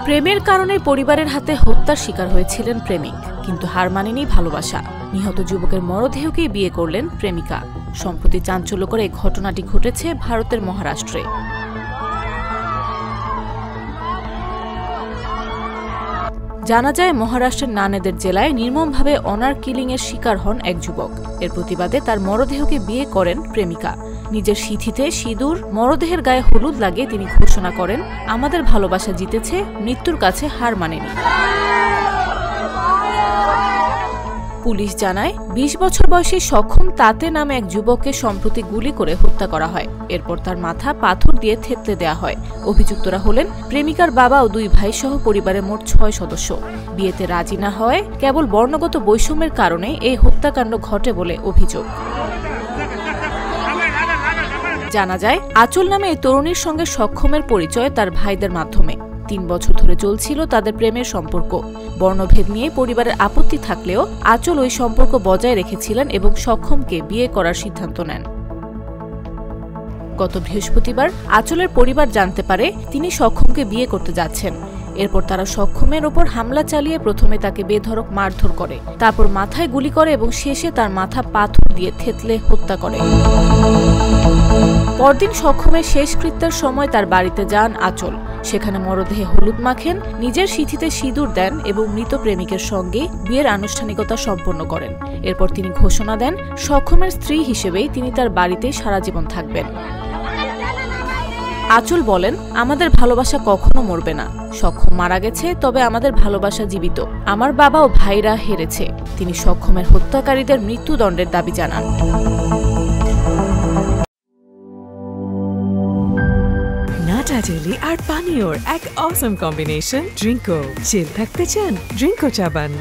প্রেমের কারণে পরিবারের হাতে হত্যার শিকার হয়েছিলেন প্রেমিক, কিন্তু হার মানেনি ভালোবাসা। নিহত যুবকের মরদেহকেই বিয়ে করলেন প্রেমিকা। সম্প্রতি চাঞ্চল্যকর এই ঘটনাটি ঘটেছে ভারতের মহারাষ্ট্রে। জানা যায়, মহারাষ্ট্রের নান্দেদ জেলায় নির্মমভাবে অনার কিলিংয়ের শিকার হন এক যুবক। এর প্রতিবাদে তার মরদেহকে বিয়ে করেন প্রেমিকা। নিজের সিঁথিতে সিঁদুর, মরদেহের গায়ে হলুদ লাগিয়ে তিনি ঘোষণা করেন, আমাদের ভালোবাসা জিতেছে, মৃত্যুর কাছে হার মানেনি। পুলিশ জানায়, ২০ বছর বয়সী সক্ষম তাতে নামে এক যুবককে সম্প্রতি গুলি করে হত্যা করা হয়। এরপর তার মাথা পাথর দিয়ে থেতলে দেওয়া হয়। অভিযুক্তরা হলেন প্রেমিকার বাবা ও ২ ভাই সহ পরিবারের মোট ৬ সদস্য। বিয়েতে রাজি না হওয়ায় কেবল বর্ণগত বৈষম্যের কারণে এই হত্যাকাণ্ড ঘটে বলে অভিযোগ। জানা যায়, আঁচল নামে এই তরুণীর সঙ্গে সক্ষমের পরিচয় তার ভাইদের মাধ্যমে। ৩ বছর ধরে চলছিল তাদের প্রেমের সম্পর্ক। বর্ণভেদ নিয়ে পরিবারের আপত্তি থাকলেও আঁচল ওই সম্পর্ক বজায় রেখেছিলেন এবং সক্ষমকে বিয়ে করার সিদ্ধান্ত নেন। গত বৃহস্পতিবার আঁচলের পরিবার জানতে পারে তিনি সক্ষমকে বিয়ে করতে যাচ্ছেন। এরপর তারা সক্ষমের ওপর হামলা চালিয়ে প্রথমে তাকে বেধড়ক মারধর করে, তারপর মাথায় গুলি করে এবং শেষে তার মাথা পাথর দিয়ে থেতলে হত্যা করে। পরদিন সক্ষমের শেষকৃত্যের সময় তার বাড়িতে যান আঁচল। সেখানে মরদেহে হলুদ মাখেন, নিজের সিঁথিতে সিঁদুর দেন এবং মৃত প্রেমিকের সঙ্গে বিয়ের আনুষ্ঠানিকতা সম্পন্ন করেন। এরপর তিনি ঘোষণা দেন, সক্ষমের স্ত্রী হিসেবেই তিনি তার বাড়িতে সারা জীবন থাকবেন। আঁচল বলেন, আমাদের ভালোবাসা কখনো মরবে না। সক্ষম মারা গেছে, তবে আমাদের ভালোবাসা জীবিত। আমার বাবা ও ভাইরা হেরেছে। তিনি সক্ষমের হত্যাকারীদের মৃত্যুদণ্ডের দাবি জানান। নাটা জেলি আর পানীয়র এক অসম কম্বিনেশন ড্রিঙ্কো। চিল থাকতে চান, ড্রিঙ্কো চাবান।